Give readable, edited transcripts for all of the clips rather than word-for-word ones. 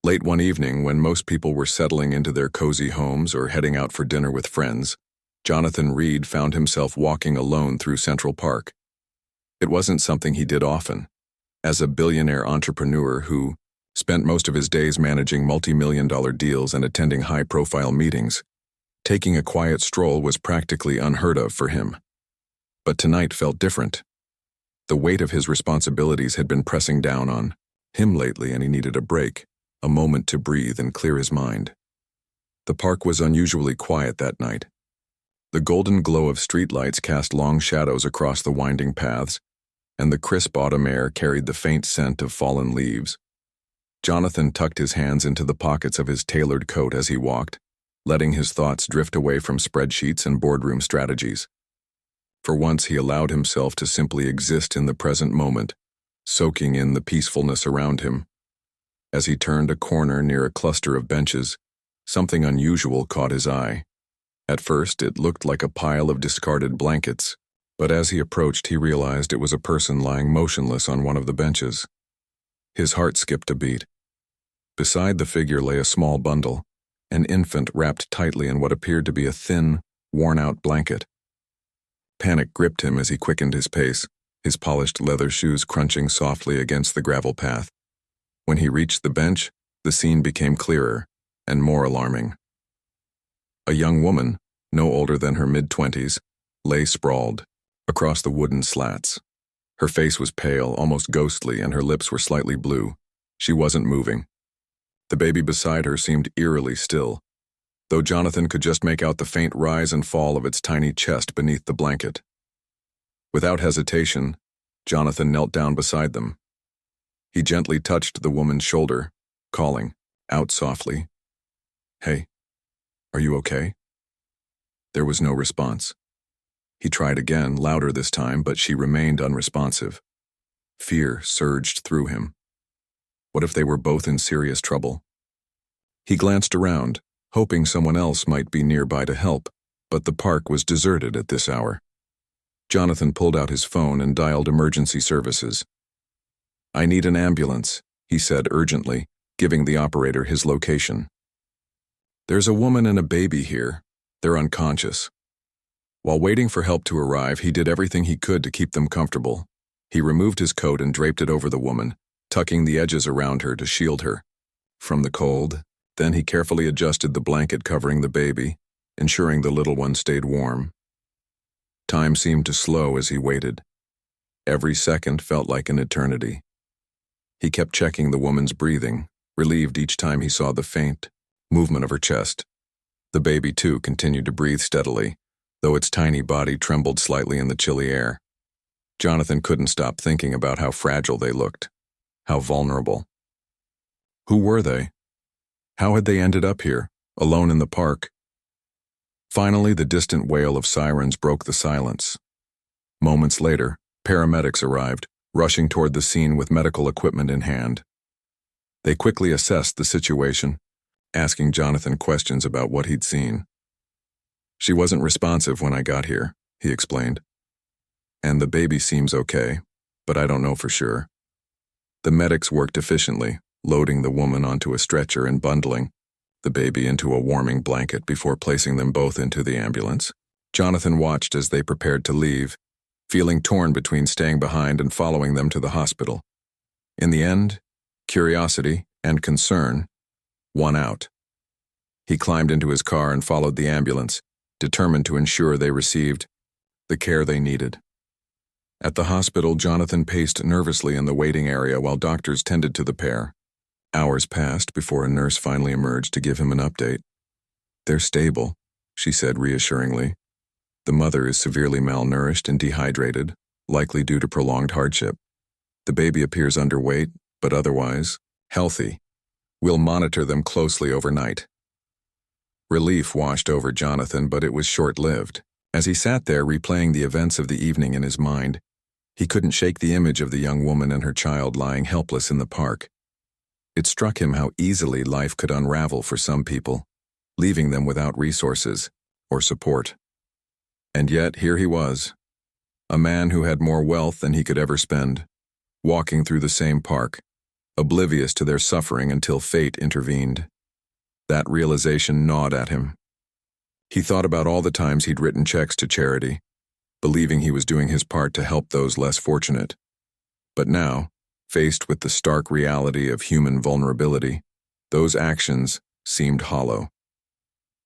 Late one evening, when most people were settling into their cozy homes or heading out for dinner with friends, Jonathan Reed found himself walking alone through Central Park. It wasn't something he did often. As a billionaire entrepreneur who spent most of his days managing multi-million-dollar deals and attending high-profile meetings, taking a quiet stroll was practically unheard of for him. But tonight felt different. The weight of his responsibilities had been pressing down on him lately, and he needed a break, a moment to breathe and clear his mind. The park was unusually quiet that night. The golden glow of streetlights cast long shadows across the winding paths, and the crisp autumn air carried the faint scent of fallen leaves. Jonathan tucked his hands into the pockets of his tailored coat as he walked, letting his thoughts drift away from spreadsheets and boardroom strategies. For once, he allowed himself to simply exist in the present moment, soaking in the peacefulness around him. As he turned a corner near a cluster of benches, something unusual caught his eye. At first, it looked like a pile of discarded blankets, but as he approached, he realized it was a person lying motionless on one of the benches. His heart skipped a beat. Beside the figure lay a small bundle, an infant wrapped tightly in what appeared to be a thin, worn-out blanket. Panic gripped him as he quickened his pace, his polished leather shoes crunching softly against the gravel path. When he reached the bench, the scene became clearer and more alarming. A young woman, no older than her mid-20s, lay sprawled across the wooden slats. Her face was pale, almost ghostly, and her lips were slightly blue. She wasn't moving. The baby beside her seemed eerily still, though Jonathan could just make out the faint rise and fall of its tiny chest beneath the blanket. Without hesitation, Jonathan knelt down beside them. He gently touched the woman's shoulder, calling out softly, "Hey, are you okay?" There was no response. He tried again, louder this time, but she remained unresponsive. Fear surged through him. What if they were both in serious trouble? He glanced around, hoping someone else might be nearby to help, but the park was deserted at this hour. Jonathan pulled out his phone and dialed emergency services. "I need an ambulance," he said urgently, giving the operator his location. "There's a woman and a baby here. They're unconscious." While waiting for help to arrive, he did everything he could to keep them comfortable. He removed his coat and draped it over the woman, tucking the edges around her to shield her from the cold. Then he carefully adjusted the blanket covering the baby, ensuring the little one stayed warm. Time seemed to slow as he waited. Every second felt like an eternity. He kept checking the woman's breathing, relieved each time he saw the faint movement of her chest. The baby, too, continued to breathe steadily, though its tiny body trembled slightly in the chilly air. Jonathan couldn't stop thinking about how fragile they looked, how vulnerable. Who were they? How had they ended up here, alone in the park? Finally, the distant wail of sirens broke the silence. Moments later, paramedics arrived, rushing toward the scene with medical equipment in hand. They quickly assessed the situation, asking Jonathan questions about what he'd seen. "She wasn't responsive when I got here," he explained. "And the baby seems okay, but I don't know for sure." The medics worked efficiently, loading the woman onto a stretcher and bundling the baby into a warming blanket before placing them both into the ambulance. Jonathan watched as they prepared to leave, feeling torn between staying behind and following them to the hospital. In the end, curiosity and concern won out. He climbed into his car and followed the ambulance, determined to ensure they received the care they needed. At the hospital, Jonathan paced nervously in the waiting area while doctors tended to the pair. Hours passed before a nurse finally emerged to give him an update. "They're stable," she said reassuringly. "The mother is severely malnourished and dehydrated, likely due to prolonged hardship. The baby appears underweight, but otherwise healthy. We'll monitor them closely overnight." Relief washed over Jonathan, but it was short-lived. As he sat there replaying the events of the evening in his mind, he couldn't shake the image of the young woman and her child lying helpless in the park. It struck him how easily life could unravel for some people, leaving them without resources or support. And yet, here he was, a man who had more wealth than he could ever spend, walking through the same park, oblivious to their suffering until fate intervened. That realization gnawed at him. He thought about all the times he'd written checks to charity, believing he was doing his part to help those less fortunate. But now, faced with the stark reality of human vulnerability, those actions seemed hollow.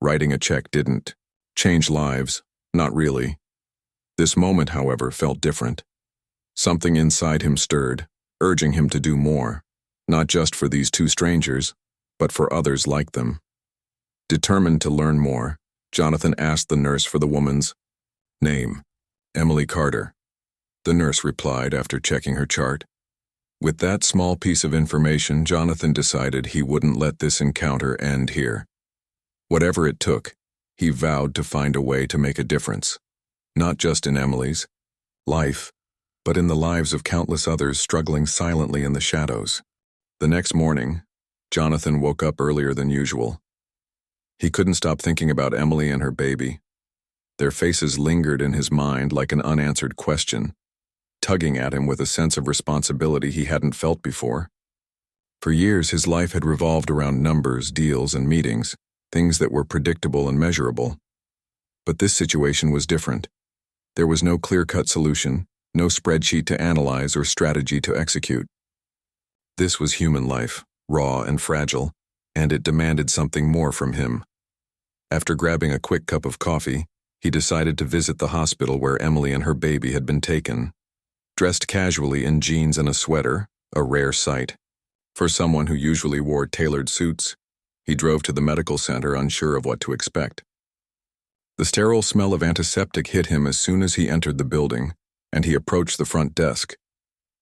Writing a check didn't change lives, not really. This moment, however, felt different. Something inside him stirred, urging him to do more, not just for these two strangers, but for others like them. Determined to learn more, Jonathan asked the nurse for the woman's name. Emily Carter. The nurse replied after checking her chart. With that small piece of information, Jonathan decided he wouldn't let this encounter end here. Whatever it took, he vowed to find a way to make a difference, not just in Emily's life, but in the lives of countless others struggling silently in the shadows. The next morning, Jonathan woke up earlier than usual. He couldn't stop thinking about Emily and her baby. Their faces lingered in his mind like an unanswered question, tugging at him with a sense of responsibility he hadn't felt before. For years, his life had revolved around numbers, deals, and meetings, things that were predictable and measurable. But this situation was different. There was no clear-cut solution, no spreadsheet to analyze or strategy to execute. This was human life, raw and fragile, and it demanded something more from him. After grabbing a quick cup of coffee, he decided to visit the hospital where Emily and her baby had been taken. Dressed casually in jeans and a sweater, a rare sight for someone who usually wore tailored suits, he drove to the medical center unsure of what to expect. The sterile smell of antiseptic hit him as soon as he entered the building, and he approached the front desk,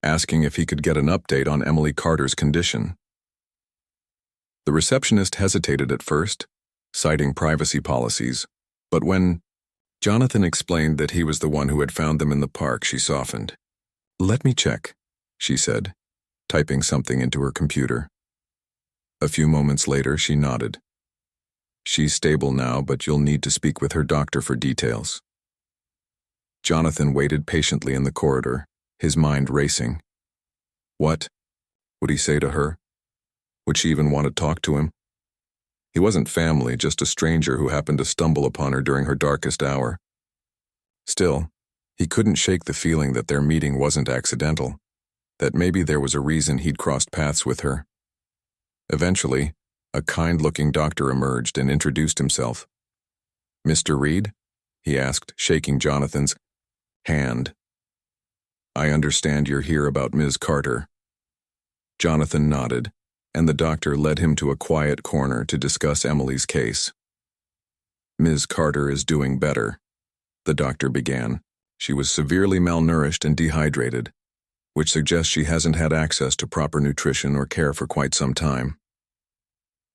asking if he could get an update on Emily Carter's condition. The receptionist hesitated at first, citing privacy policies, but when Jonathan explained that he was the one who had found them in the park, she softened. "Let me check," she said, typing something into her computer. A few moments later, she nodded. "She's stable now, but you'll need to speak with her doctor for details." Jonathan waited patiently in the corridor, his mind racing. What would he say to her? Would she even want to talk to him? He wasn't family, just a stranger who happened to stumble upon her during her darkest hour. Still, he couldn't shake the feeling that their meeting wasn't accidental, that maybe there was a reason he'd crossed paths with her. Eventually, a kind-looking doctor emerged and introduced himself. "Mr. Reed?" he asked, shaking Jonathan's hand. "I understand you're here about Ms. Carter." Jonathan nodded, and the doctor led him to a quiet corner to discuss Emily's case. "Ms. Carter is doing better," the doctor began. "She was severely malnourished and dehydrated, which suggests she hasn't had access to proper nutrition or care for quite some time.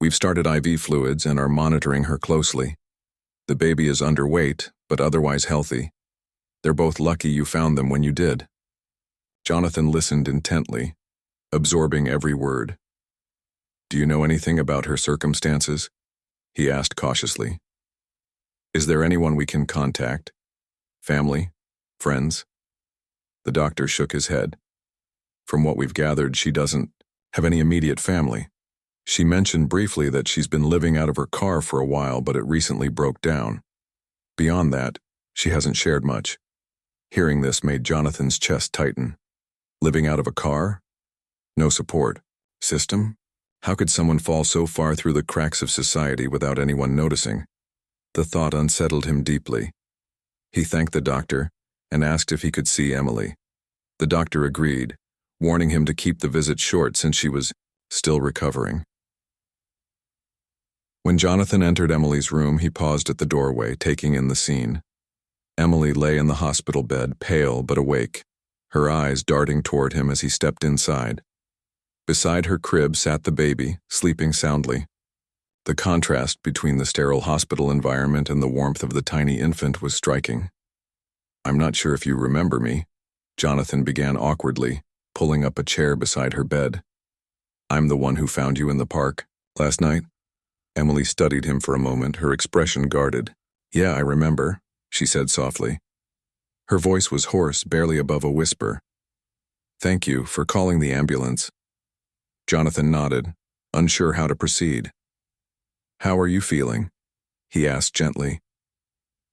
We've started IV fluids and are monitoring her closely. The baby is underweight, but otherwise healthy. They're both lucky you found them when you did." Jonathan listened intently, absorbing every word. "Do you know anything about her circumstances?" he asked cautiously. "Is there anyone we can contact? Family? Friends?" The doctor shook his head. "From what we've gathered, she doesn't have any immediate family. She mentioned briefly that she's been living out of her car for a while, but it recently broke down. Beyond that, she hasn't shared much." Hearing this made Jonathan's chest tighten. Living out of a car? No support system? How could someone fall so far through the cracks of society without anyone noticing? The thought unsettled him deeply. He thanked the doctor and asked if he could see Emily. The doctor agreed, warning him to keep the visit short since she was still recovering. When Jonathan entered Emily's room, he paused at the doorway, taking in the scene. Emily lay in the hospital bed, pale but awake, her eyes darting toward him as he stepped inside. Beside her crib sat the baby, sleeping soundly. The contrast between the sterile hospital environment and the warmth of the tiny infant was striking. "I'm not sure if you remember me," Jonathan began awkwardly, pulling up a chair beside her bed. "I'm the one who found you in the park last night." Emily studied him for a moment, her expression guarded. "Yeah, I remember," she said softly. Her voice was hoarse, barely above a whisper. "Thank you for calling the ambulance." Jonathan nodded, unsure how to proceed. "How are you feeling?" he asked gently.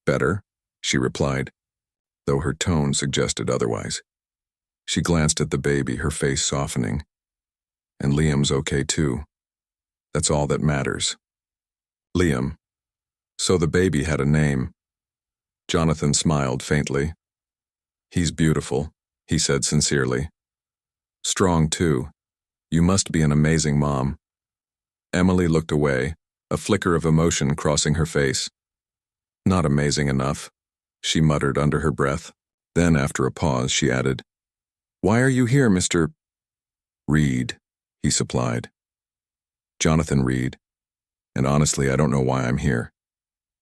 "Better," she replied, though her tone suggested otherwise. She glanced at the baby, her face softening. "And Liam's okay too. That's all that matters." Liam. So the baby had a name. Jonathan smiled faintly. "He's beautiful," he said sincerely. "Strong too. You must be an amazing mom." Emily looked away, a flicker of emotion crossing her face. "Not amazing enough," she muttered under her breath. Then, after a pause, she added, "Why are you here, Mr. Reed?" he supplied. "Jonathan Reed. And honestly, I don't know why I'm here.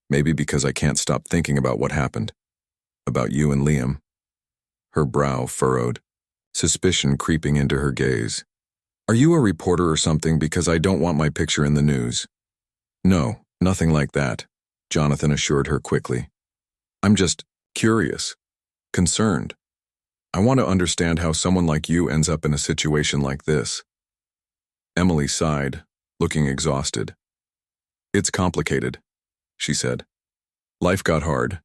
Maybe because I can't stop thinking about what happened. About you and Liam." Her brow furrowed, suspicion creeping into her gaze. "Are you a reporter or something, because I don't want my picture in the news?" "No, nothing like that," Jonathan assured her quickly. "I'm just curious, concerned. I want to understand how someone like you ends up in a situation like this." Emily sighed, looking exhausted. "It's complicated," she said. "Life got hard,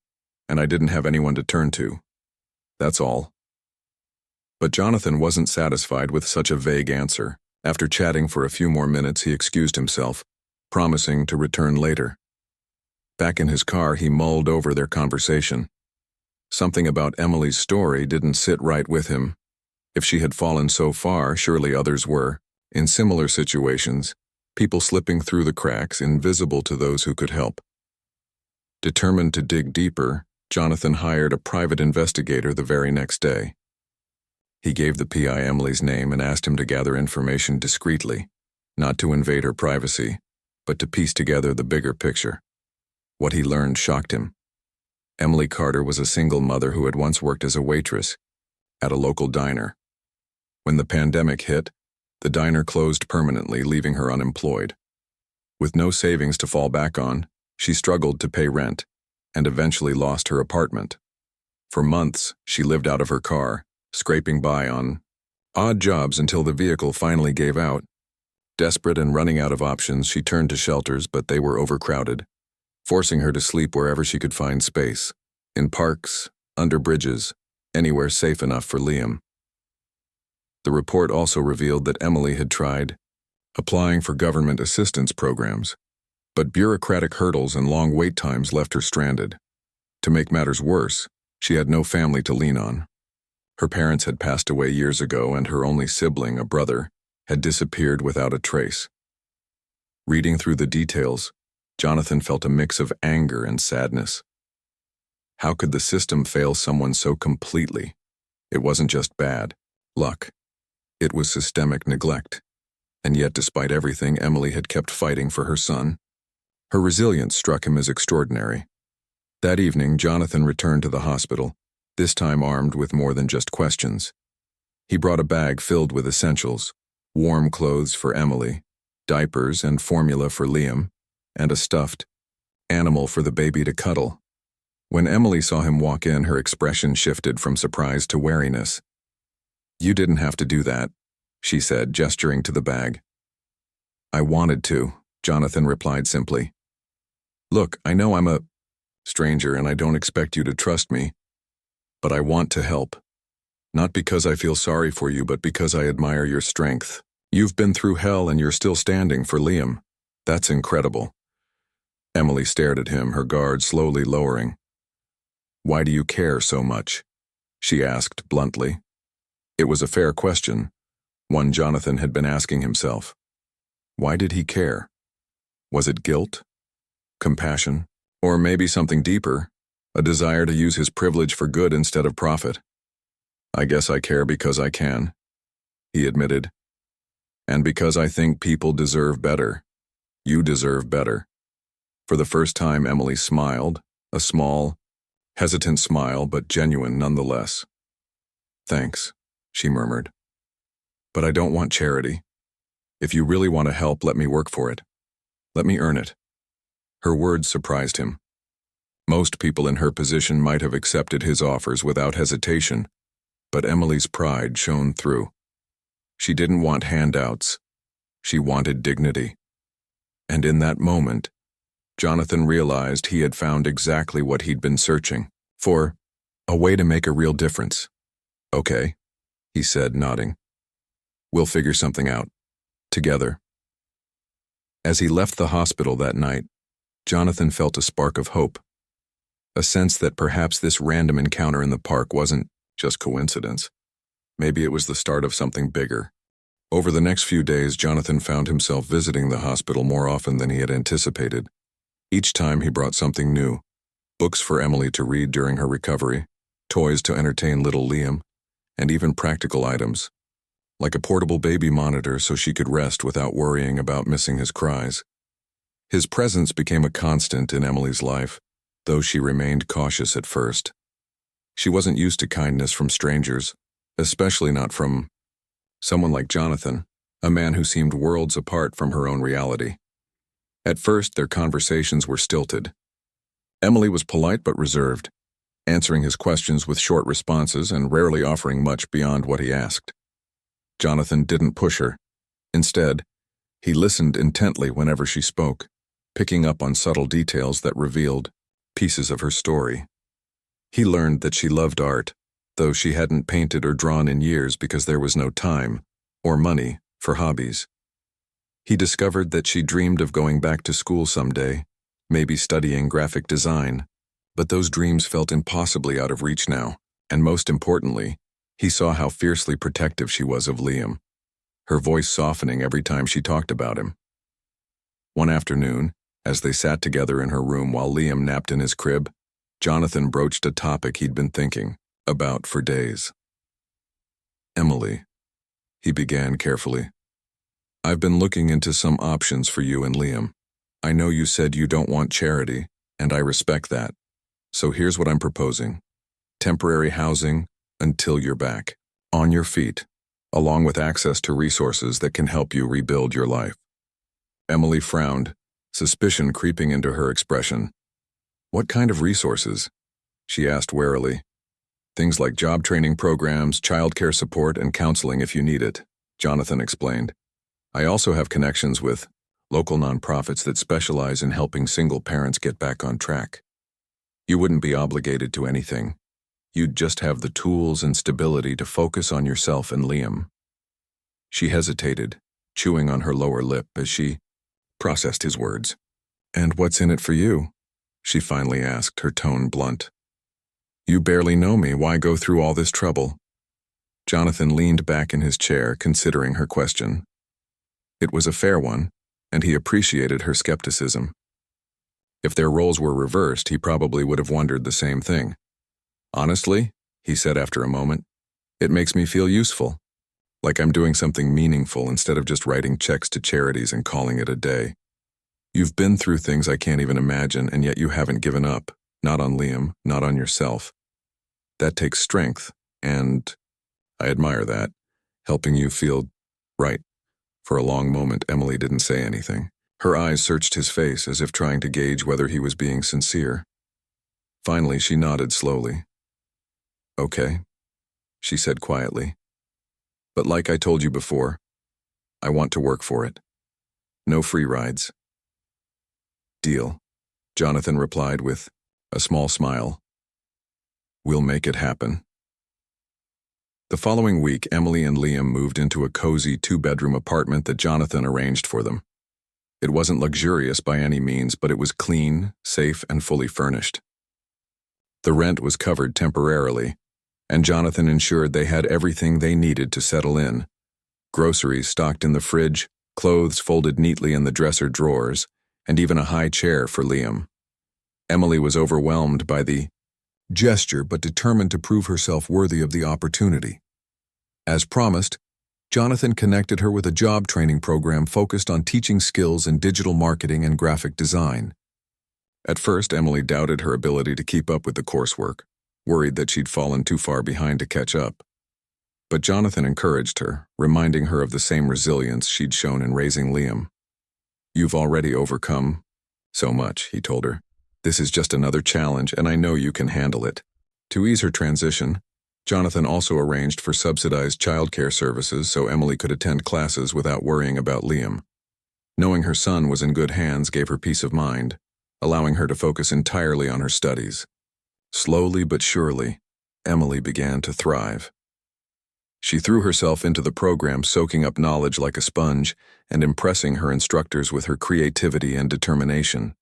and I didn't have anyone to turn to. That's all." But Jonathan wasn't satisfied with such a vague answer. After chatting for a few more minutes, he excused himself, promising to return later. Back in his car, he mulled over their conversation. Something about Emily's story didn't sit right with him. If she had fallen so far, surely others were, in similar situations, people slipping through the cracks, invisible to those who could help. Determined to dig deeper, Jonathan hired a private investigator the very next day. He gave the PI Emily's name and asked him to gather information discreetly, not to invade her privacy, but to piece together the bigger picture. What he learned shocked him. Emily Carter was a single mother who had once worked as a waitress at a local diner. When the pandemic hit, the diner closed permanently, leaving her unemployed. With no savings to fall back on, she struggled to pay rent and eventually lost her apartment. For months, she lived out of her car, scraping by on odd jobs until the vehicle finally gave out. Desperate and running out of options, she turned to shelters, but they were overcrowded, forcing her to sleep wherever she could find space, in parks, under bridges, anywhere safe enough for Liam. The report also revealed that Emily had tried applying for government assistance programs, but bureaucratic hurdles and long wait times left her stranded. To make matters worse, she had no family to lean on. Her parents had passed away years ago, and her only sibling, a brother, had disappeared without a trace. Reading through the details, Jonathan felt a mix of anger and sadness. How could the system fail someone so completely? It wasn't just bad luck. It was systemic neglect. And yet, despite everything, Emily had kept fighting for her son. Her resilience struck him as extraordinary. That evening, Jonathan returned to the hospital, this time armed with more than just questions. He brought a bag filled with essentials, warm clothes for Emily, diapers and formula for Liam, and a stuffed animal for the baby to cuddle. When Emily saw him walk in, her expression shifted from surprise to wariness. "You didn't have to do that," she said, gesturing to the bag. "I wanted to," Jonathan replied simply. "Look, I know I'm a stranger and I don't expect you to trust me, but I want to help. Not because I feel sorry for you, but because I admire your strength. You've been through hell and you're still standing for Liam. That's incredible." Emily stared at him, her guard slowly lowering. "Why do you care so much?" she asked bluntly. It was a fair question, one Jonathan had been asking himself. Why did he care? Was it guilt? Compassion? Or maybe something deeper, a desire to use his privilege for good instead of profit? "I guess I care because I can," he admitted. "And because I think people deserve better. You deserve better." For the first time, Emily smiled, a small, hesitant smile, but genuine nonetheless. "Thanks," she murmured. "But I don't want charity. If you really want to help, let me work for it. Let me earn it." Her words surprised him. Most people in her position might have accepted his offers without hesitation, but Emily's pride shone through. She didn't want handouts, She wanted dignity. And in that moment, Jonathan realized he had found exactly what he'd been searching for, a way to make a real difference. "Okay," he said, nodding. "We'll figure something out. Together." As he left the hospital that night, Jonathan felt a spark of hope, a sense that perhaps this random encounter in the park wasn't just coincidence. Maybe it was the start of something bigger. Over the next few days, Jonathan found himself visiting the hospital more often than he had anticipated. Each time he brought something new: books for Emily to read during her recovery, toys to entertain little Liam, and even practical items, like a portable baby monitor so she could rest without worrying about missing his cries. His presence became a constant in Emily's life, though she remained cautious at first. She wasn't used to kindness from strangers, especially not from someone like Jonathan, a man who seemed worlds apart from her own reality. At first, their conversations were stilted. Emily was polite but reserved, answering his questions with short responses and rarely offering much beyond what he asked. Jonathan didn't push her. Instead, he listened intently whenever she spoke, picking up on subtle details that revealed pieces of her story. He learned that she loved art, though she hadn't painted or drawn in years because there was no time or money for hobbies. He discovered that she dreamed of going back to school someday, maybe studying graphic design, but those dreams felt impossibly out of reach now, and most importantly, he saw how fiercely protective she was of Liam, her voice softening every time she talked about him. One afternoon, as they sat together in her room while Liam napped in his crib, Jonathan broached a topic he'd been thinking about for days. "Emily," he began carefully, "I've been looking into some options for you and Liam. I know you said you don't want charity, and I respect that. So here's what I'm proposing: temporary housing until you're back, on your feet, along with access to resources that can help you rebuild your life." Emily frowned, suspicion creeping into her expression. "What kind of resources?" she asked warily. "Things like job training programs, childcare support, and counseling if you need it," Jonathan explained. "I also have connections with local nonprofits that specialize in helping single parents get back on track. You wouldn't be obligated to anything. You'd just have the tools and stability to focus on yourself and Liam." She hesitated, chewing on her lower lip as she processed his words. "And what's in it for you?" she finally asked, her tone blunt. "You barely know me. Why go through all this trouble?" Jonathan leaned back in his chair, considering her question. It was a fair one, and he appreciated her skepticism. If their roles were reversed, he probably would have wondered the same thing. "Honestly," he said after a moment, "it makes me feel useful, like I'm doing something meaningful instead of just writing checks to charities and calling it a day. You've been through things I can't even imagine, and yet you haven't given up, not on Liam, not on yourself. That takes strength, and I admire that, helping you feel right." For a long moment, Emily didn't say anything. Her eyes searched his face as if trying to gauge whether he was being sincere. Finally, she nodded slowly. "Okay," she said quietly. "But like I told you before, I want to work for it. No free rides." "Deal," Jonathan replied with a small smile. "We'll make it happen." The following week, Emily and Liam moved into a cozy 2-bedroom apartment that Jonathan arranged for them. It wasn't luxurious by any means, but it was clean, safe, and fully furnished. The rent was covered temporarily, and Jonathan ensured they had everything they needed to settle in: groceries stocked in the fridge, clothes folded neatly in the dresser drawers, and even a high chair for Liam. Emily was overwhelmed by the gesture but determined to prove herself worthy of the opportunity. As promised, Jonathan connected her with a job training program focused on teaching skills in digital marketing and graphic design. At first, Emily doubted her ability to keep up with the coursework, worried that she'd fallen too far behind to catch up. But Jonathan encouraged her, reminding her of the same resilience she'd shown in raising Liam. "You've already overcome so much," he told her. "This is just another challenge, and I know you can handle it." To ease her transition, Jonathan also arranged for subsidized childcare services so Emily could attend classes without worrying about Liam. Knowing her son was in good hands gave her peace of mind, allowing her to focus entirely on her studies. Slowly but surely, Emily began to thrive. She threw herself into the program, soaking up knowledge like a sponge and impressing her instructors with her creativity and determination.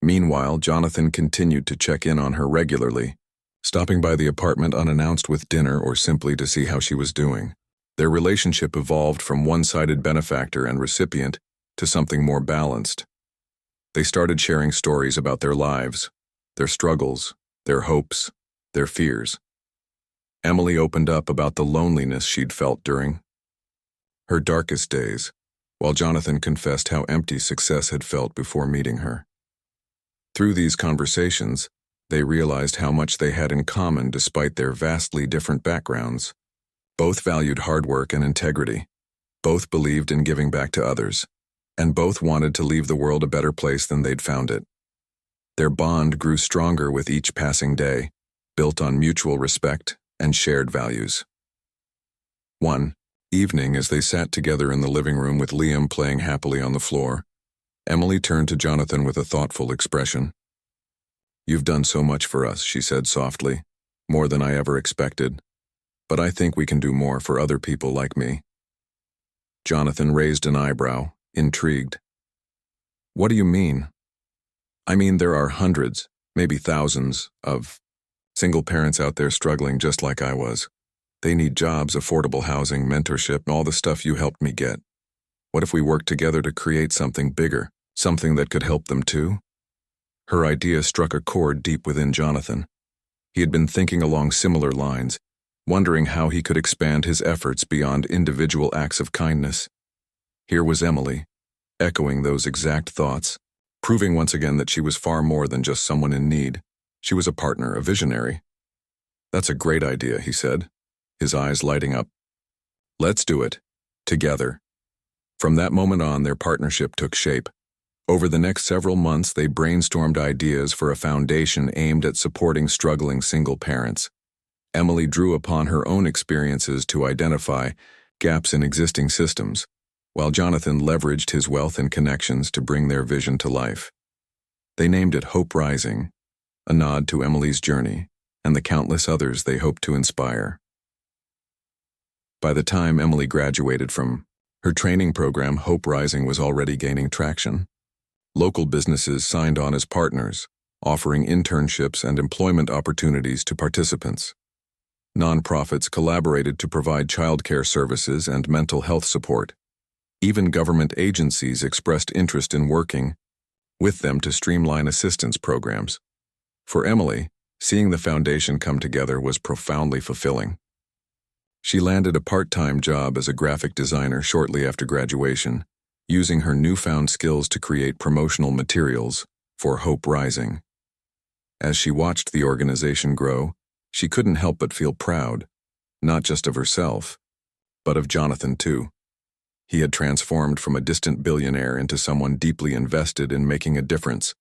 Meanwhile, Jonathan continued to check in on her regularly, stopping by the apartment unannounced with dinner or simply to see how she was doing. Their relationship evolved from one-sided benefactor and recipient to something more balanced. They started sharing stories about their lives, their struggles, their hopes, their fears. Emily opened up about the loneliness she'd felt during her darkest days, while Jonathan confessed how empty success had felt before meeting her. Through these conversations, they realized how much they had in common despite their vastly different backgrounds. Both valued hard work and integrity. Both believed in giving back to others. And both wanted to leave the world a better place than they'd found it. Their bond grew stronger with each passing day, built on mutual respect and shared values. One evening, as they sat together in the living room with Liam playing happily on the floor, Emily turned to Jonathan with a thoughtful expression. "You've done so much for us," she said softly, "more than I ever expected. But I think we can do more for other people like me." Jonathan raised an eyebrow, intrigued. "What do you mean?" "I mean, there are hundreds, maybe thousands, of single parents out there struggling just like I was. They need jobs, affordable housing, mentorship, and all the stuff you helped me get. What if we worked together to create something bigger, something that could help them too?" Her idea struck a chord deep within Jonathan. He had been thinking along similar lines, wondering how he could expand his efforts beyond individual acts of kindness. Here was Emily, echoing those exact thoughts, proving once again that she was far more than just someone in need. She was a partner, a visionary. "That's a great idea," he said, his eyes lighting up. "Let's do it. Together." From that moment on, their partnership took shape. Over the next several months, they brainstormed ideas for a foundation aimed at supporting struggling single parents. Emily drew upon her own experiences to identify gaps in existing systems, while Jonathan leveraged his wealth and connections to bring their vision to life. They named it Hope Rising, a nod to Emily's journey and the countless others they hoped to inspire. By the time Emily graduated from her training program, Hope Rising was already gaining traction. Local businesses signed on as partners, offering internships and employment opportunities to participants. Nonprofits collaborated to provide childcare services and mental health support. Even government agencies expressed interest in working with them to streamline assistance programs. For Emily, seeing the foundation come together was profoundly fulfilling. She landed a part-time job as a graphic designer shortly after graduation, using her newfound skills to create promotional materials for Hope Rising. As she watched the organization grow, she couldn't help but feel proud, not just of herself, but of Jonathan too. He had transformed from a distant billionaire into someone deeply invested in making a difference,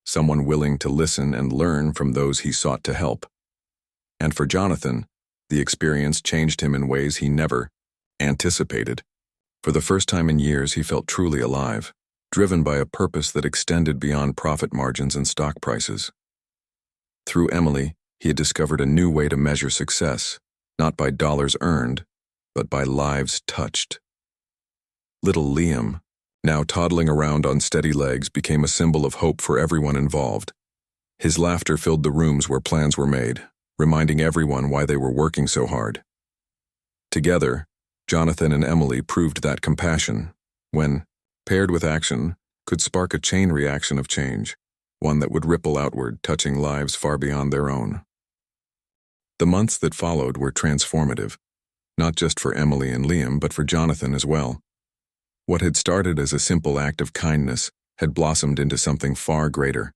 someone willing to listen and learn from those he sought to help. And for Jonathan, the experience changed him in ways he never anticipated. For the first time in years, he felt truly alive, driven by a purpose that extended beyond profit margins and stock prices. Through Emily, he had discovered a new way to measure success, not by dollars earned, but by lives touched. Little Liam, now toddling around on steady legs, became a symbol of hope for everyone involved. His laughter filled the rooms where plans were made, reminding everyone why they were working so hard. Together, Jonathan and Emily proved that compassion, when paired with action, could spark a chain reaction of change, one that would ripple outward, touching lives far beyond their own. The months that followed were transformative, not just for Emily and Liam, but for Jonathan as well. What had started as a simple act of kindness had blossomed into something far greater,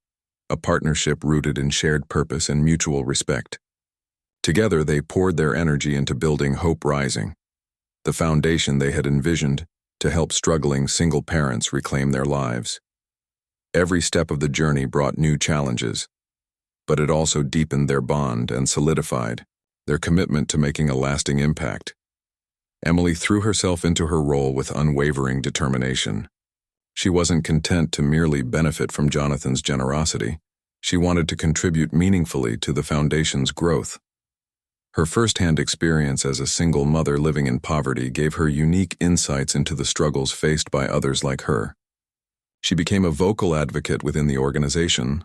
a partnership rooted in shared purpose and mutual respect. Together, they poured their energy into building Hope Rising, the foundation they had envisioned to help struggling single parents reclaim their lives. Every step of the journey brought new challenges, but it also deepened their bond and solidified their commitment to making a lasting impact. Emily threw herself into her role with unwavering determination. She wasn't content to merely benefit from Jonathan's generosity. She wanted to contribute meaningfully to the foundation's growth. Her first-hand experience as a single mother living in poverty gave her unique insights into the struggles faced by others like her. She became a vocal advocate within the organization,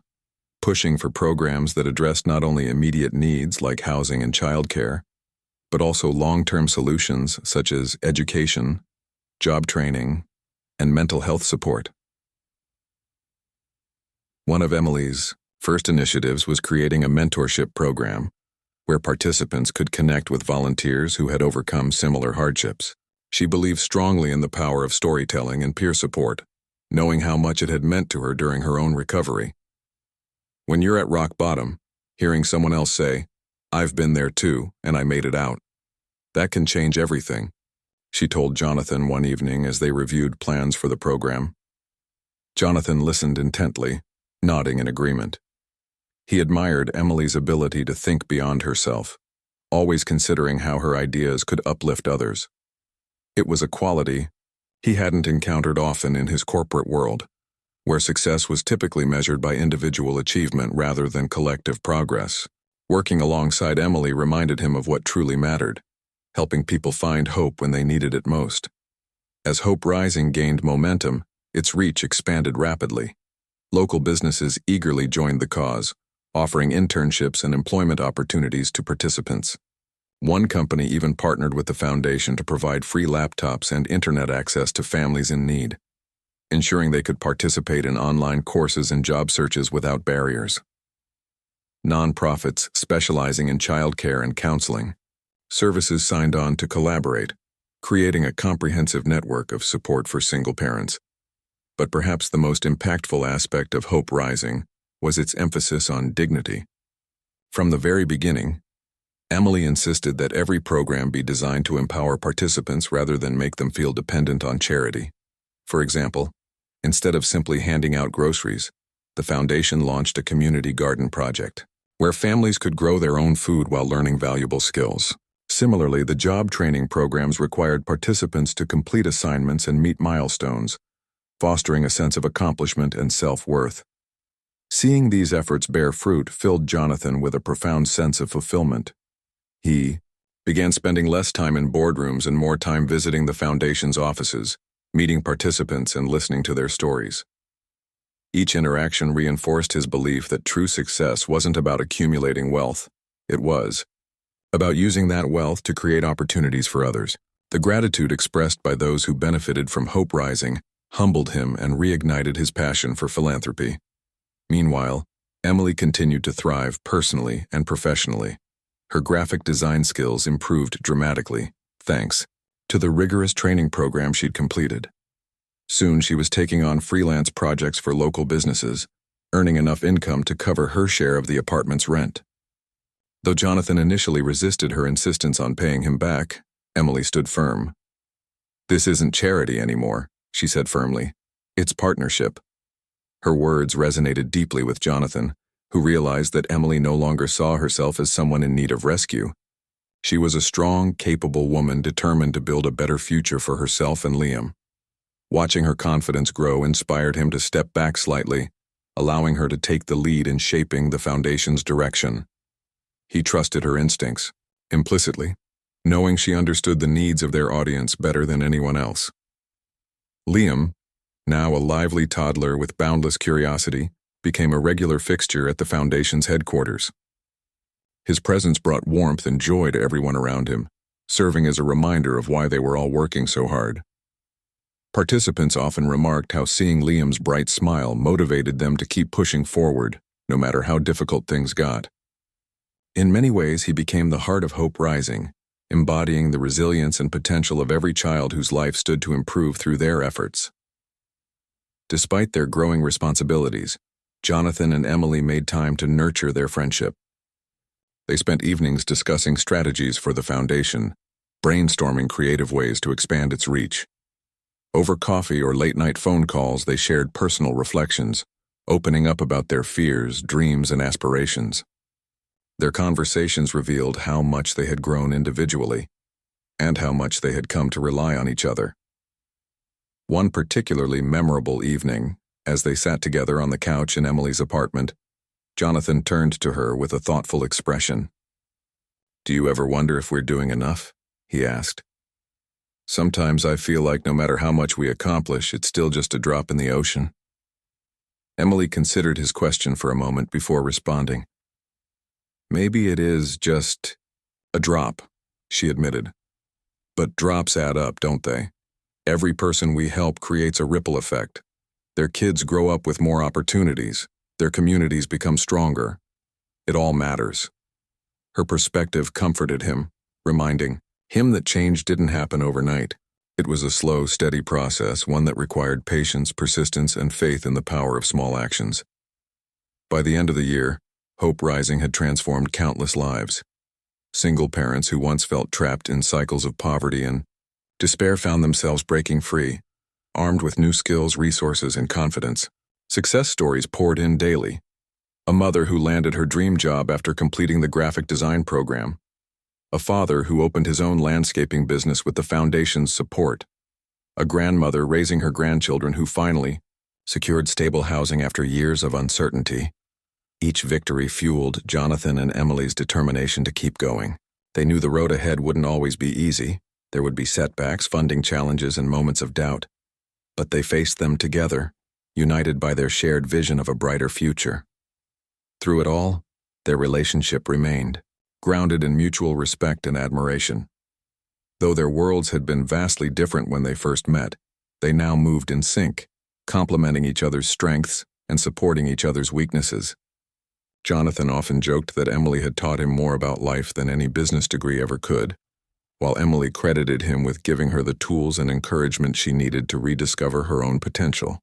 pushing for programs that addressed not only immediate needs like housing and childcare, but also long-term solutions such as education, job training, and mental health support. One of Emily's first initiatives was creating a mentorship program where participants could connect with volunteers who had overcome similar hardships. She believed strongly in the power of storytelling and peer support, knowing how much it had meant to her during her own recovery. When you're at rock bottom, hearing someone else say, "I've been there too, and I made it out," that can change everything, she told Jonathan one evening as they reviewed plans for the program. Jonathan listened intently, nodding in agreement. He admired Emily's ability to think beyond herself, always considering how her ideas could uplift others. It was a quality he hadn't encountered often in his corporate world, where success was typically measured by individual achievement rather than collective progress. Working alongside Emily reminded him of what truly mattered, helping people find hope when they needed it most. As Heartwarming gained momentum, its reach expanded rapidly. Local businesses eagerly joined the cause, offering internships and employment opportunities to participants. One company even partnered with the foundation to provide free laptops and internet access to families in need, ensuring they could participate in online courses and job searches without barriers. Nonprofits specializing in childcare and counseling services signed on to collaborate, creating a comprehensive network of support for single parents. But perhaps the most impactful aspect of Heartwarming was its emphasis on dignity. From the very beginning, Emily insisted that every program be designed to empower participants rather than make them feel dependent on charity. For example, instead of simply handing out groceries, the foundation launched a community garden project, where families could grow their own food while learning valuable skills. Similarly, the job training programs required participants to complete assignments and meet milestones, fostering a sense of accomplishment and self-worth. Seeing these efforts bear fruit filled Jonathan with a profound sense of fulfillment. He began spending less time in boardrooms and more time visiting the foundation's offices, meeting participants and listening to their stories. Each interaction reinforced his belief that true success wasn't about accumulating wealth. It was about using that wealth to create opportunities for others. The gratitude expressed by those who benefited from Heartwarming humbled him and reignited his passion for philanthropy. Meanwhile, Emily continued to thrive personally and professionally. Her graphic design skills improved dramatically, thanks to the rigorous training program she'd completed. Soon she was taking on freelance projects for local businesses, earning enough income to cover her share of the apartment's rent. Though Jonathan initially resisted her insistence on paying him back, Emily stood firm. "This isn't charity anymore," she said firmly. "It's partnership." Her words resonated deeply with Jonathan, who realized that Emily no longer saw herself as someone in need of rescue. She was a strong, capable woman determined to build a better future for herself and Liam. Watching her confidence grow inspired him to step back slightly, allowing her to take the lead in shaping the foundation's direction. He trusted her instincts, implicitly, knowing she understood the needs of their audience better than anyone else. Liam, now a lively toddler with boundless curiosity, became a regular fixture at the foundation's headquarters. His presence brought warmth and joy to everyone around him, serving as a reminder of why they were all working so hard. Participants often remarked how seeing Liam's bright smile motivated them to keep pushing forward, no matter how difficult things got. In many ways, he became the heart of Heartwarming, embodying the resilience and potential of every child whose life stood to improve through their efforts. Despite their growing responsibilities, Jonathan and Emily made time to nurture their friendship. They spent evenings discussing strategies for the foundation, brainstorming creative ways to expand its reach. Over coffee or late-night phone calls, they shared personal reflections, opening up about their fears, dreams, and aspirations. Their conversations revealed how much they had grown individually, and how much they had come to rely on each other. One particularly memorable evening, as they sat together on the couch in Emily's apartment, Jonathan turned to her with a thoughtful expression. "Do you ever wonder if we're doing enough?" he asked. "Sometimes I feel like no matter how much we accomplish, it's still just a drop in the ocean." Emily considered his question for a moment before responding. "Maybe it is just a drop," she admitted. "But drops add up, don't they? Every person we help creates a ripple effect. Their kids grow up with more opportunities. Their communities become stronger. It all matters." Her perspective comforted him, reminding him that change didn't happen overnight. It was a slow, steady process, one that required patience, persistence, and faith in the power of small actions. By the end of the year, Heartwarming had transformed countless lives. Single parents who once felt trapped in cycles of poverty and despair found themselves breaking free, armed with new skills, resources, and confidence. Success stories poured in daily. A mother who landed her dream job after completing the graphic design program. A father who opened his own landscaping business with the foundation's support. A grandmother raising her grandchildren who finally secured stable housing after years of uncertainty. Each victory fueled Jonathan and Emily's determination to keep going. They knew the road ahead wouldn't always be easy. There would be setbacks, funding challenges, and moments of doubt. But they faced them together, united by their shared vision of a brighter future. Through it all, their relationship remained, grounded in mutual respect and admiration. Though their worlds had been vastly different when they first met, they now moved in sync, complementing each other's strengths and supporting each other's weaknesses. Jonathan often joked that Emily had taught him more about life than any business degree ever could, while Emily credited him with giving her the tools and encouragement she needed to rediscover her own potential.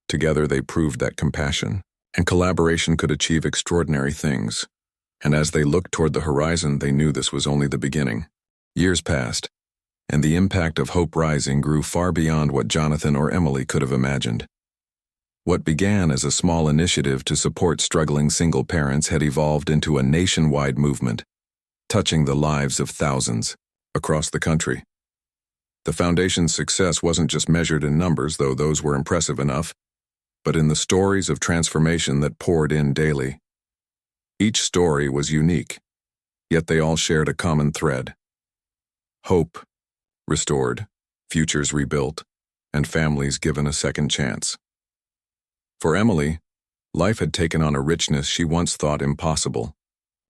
Together they proved that compassion and collaboration could achieve extraordinary things, and as they looked toward the horizon, they knew this was only the beginning. Years passed, and the impact of Heartwarming grew far beyond what Jonathan or Emily could have imagined. What began as a small initiative to support struggling single parents had evolved into a nationwide movement, touching the lives of thousands across the country. The foundation's success wasn't just measured in numbers, though those were impressive enough, but in the stories of transformation that poured in daily. Each story was unique, yet they all shared a common thread. Hope restored, futures rebuilt, and families given a second chance. For Emily, life had taken on a richness she once thought impossible.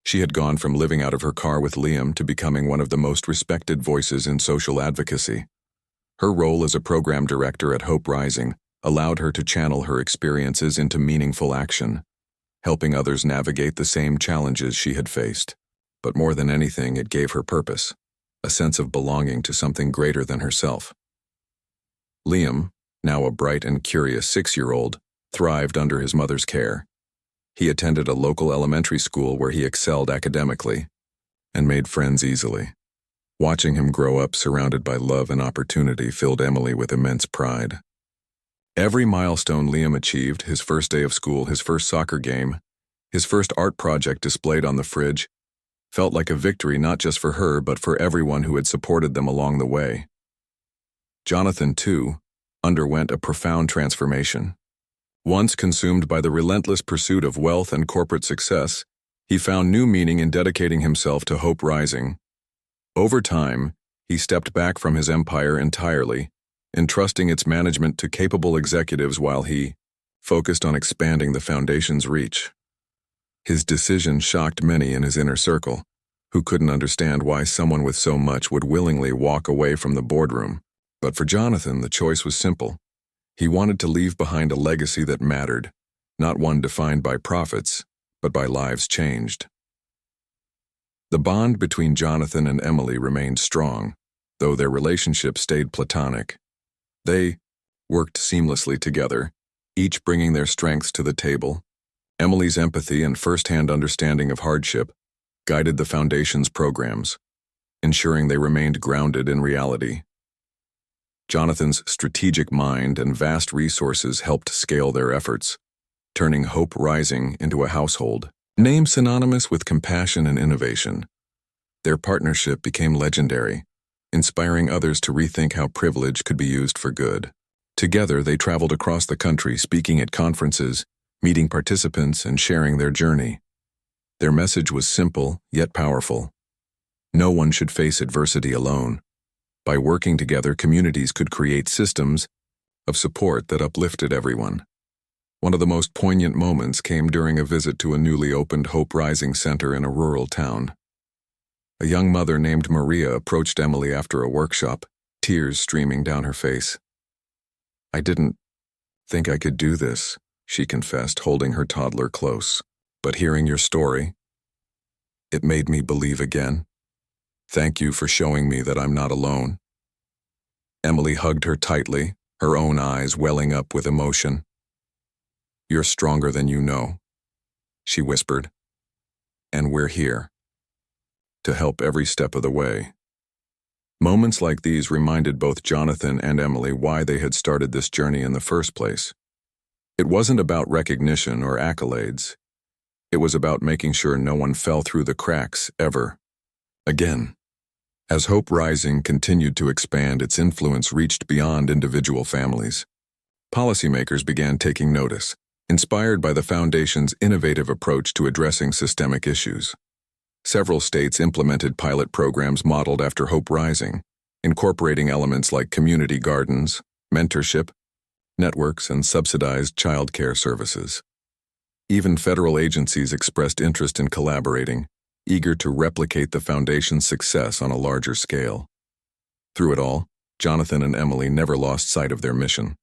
She had gone from living out of her car with Liam to becoming one of the most respected voices in social advocacy. Her role as a program director at Heartwarming allowed her to channel her experiences into meaningful action, helping others navigate the same challenges she had faced. But more than anything, it gave her purpose, a sense of belonging to something greater than herself. Liam, now a bright and curious 6-year-old, thrived under his mother's care. He attended a local elementary school where he excelled academically and made friends easily. Watching him grow up surrounded by love and opportunity filled Emily with immense pride. Every milestone Liam achieved, his first day of school, his first soccer game, his first art project displayed on the fridge, felt like a victory not just for her but for everyone who had supported them along the way. Jonathan, too, underwent a profound transformation. Once consumed by the relentless pursuit of wealth and corporate success, he found new meaning in dedicating himself to Heartwarming. Over time, he stepped back from his empire entirely, entrusting its management to capable executives while he focused on expanding the foundation's reach. His decision shocked many in his inner circle, who couldn't understand why someone with so much would willingly walk away from the boardroom. But for Jonathan, the choice was simple. He wanted to leave behind a legacy that mattered, not one defined by profits, but by lives changed. The bond between Jonathan and Emily remained strong, though their relationship stayed platonic. They worked seamlessly together, each bringing their strengths to the table. Emily's empathy and first-hand understanding of hardship guided the foundation's programs, ensuring they remained grounded in reality. Jonathan's strategic mind and vast resources helped scale their efforts, turning Heartwarming into a household Name synonymous with compassion and innovation, their partnership became legendary, inspiring others to rethink how privilege could be used for good. Together, they traveled across the country speaking at conferences, meeting participants, and sharing their journey. Their message was simple, yet powerful. No one should face adversity alone. By working together, communities could create systems of support that uplifted everyone. One of the most poignant moments came during a visit to a newly opened Heartwarming center in a rural town. A young mother named Maria approached Emily after a workshop, tears streaming down her face. "I didn't think I could do this," she confessed, holding her toddler close. "But hearing your story, it made me believe again. Thank you for showing me that I'm not alone." Emily hugged her tightly, her own eyes welling up with emotion. "You're stronger than you know," she whispered. "And we're here to help every step of the way." Moments like these reminded both Jonathan and Emily why they had started this journey in the first place. It wasn't about recognition or accolades. It was about making sure no one fell through the cracks ever again. As Heartwarming continued to expand, its influence reached beyond individual families. Policymakers began taking notice, inspired by the Foundation's innovative approach to addressing systemic issues. Several states implemented pilot programs modeled after Heartwarming, incorporating elements like community gardens, mentorship, networks, and subsidized childcare services. Even federal agencies expressed interest in collaborating, eager to replicate the Foundation's success on a larger scale. Through it all, Jonathan and Emily never lost sight of their mission.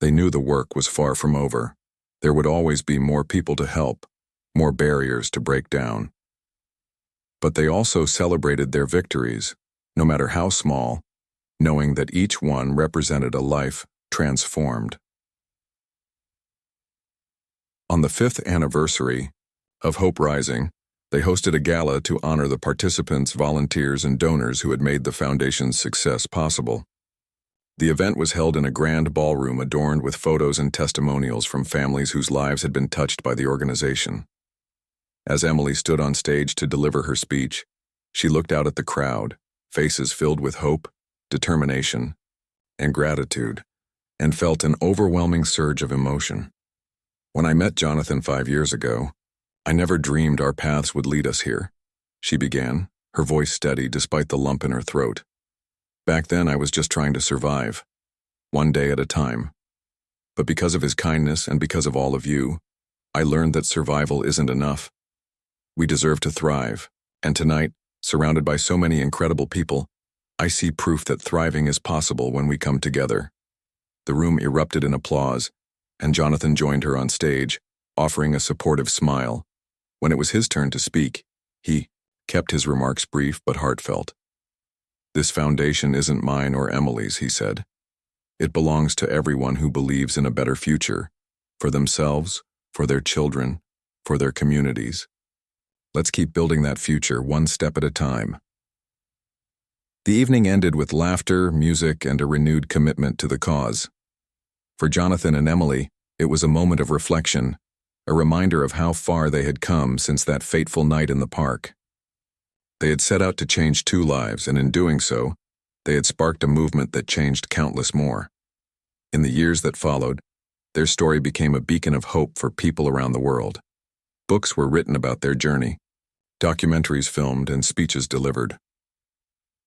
They knew the work was far from over. There would always be more people to help, more barriers to break down. But they also celebrated their victories, no matter how small, knowing that each one represented a life transformed. On the 5th anniversary of Heartwarming, they hosted a gala to honor the participants, volunteers, and donors who had made the Foundation's success possible. The event was held in a grand ballroom adorned with photos and testimonials from families whose lives had been touched by the organization. As Emily stood on stage to deliver her speech, she looked out at the crowd, faces filled with hope, determination, and gratitude, and felt an overwhelming surge of emotion. "When I met Jonathan 5 years ago, I never dreamed our paths would lead us here," she began, her voice steady despite the lump in her throat. "Back then I was just trying to survive, one day at a time. But because of his kindness and because of all of you, I learned that survival isn't enough. We deserve to thrive, and tonight, surrounded by so many incredible people, I see proof that thriving is possible when we come together." The room erupted in applause, and Jonathan joined her on stage, offering a supportive smile. When it was his turn to speak, he kept his remarks brief but heartfelt. "This foundation isn't mine or Emily's," he said. "It belongs to everyone who believes in a better future, for themselves, for their children, for their communities. Let's keep building that future one step at a time." The evening ended with laughter, music, and a renewed commitment to the cause. For Jonathan and Emily, it was a moment of reflection, a reminder of how far they had come since that fateful night in the park. They had set out to change 2 lives, and in doing so, they had sparked a movement that changed countless more. In the years that followed, their story became a beacon of hope for people around the world. Books were written about their journey, documentaries filmed, and speeches delivered.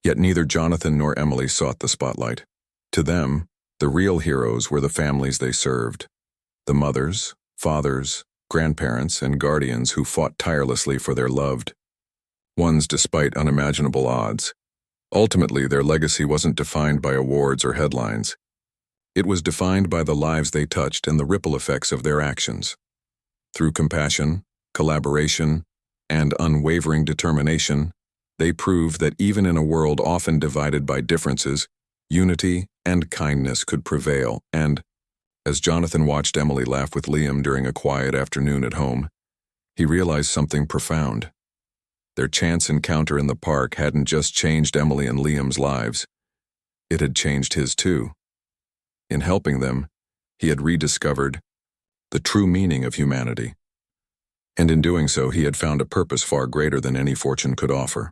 Yet neither Jonathan nor Emily sought the spotlight. To them, the real heroes were the families they served, the mothers, fathers, grandparents, and guardians who fought tirelessly for their loved ones despite unimaginable odds. Ultimately, their legacy wasn't defined by awards or headlines. It was defined by the lives they touched and the ripple effects of their actions. Through compassion, collaboration, and unwavering determination, they proved that even in a world often divided by differences, unity and kindness could prevail. And, as Jonathan watched Emily laugh with Liam during a quiet afternoon at home, he realized something profound. Their chance encounter in the park hadn't just changed Emily and Liam's lives. It had changed his too. In helping them, he had rediscovered the true meaning of humanity. And in doing so, he had found a purpose far greater than any fortune could offer.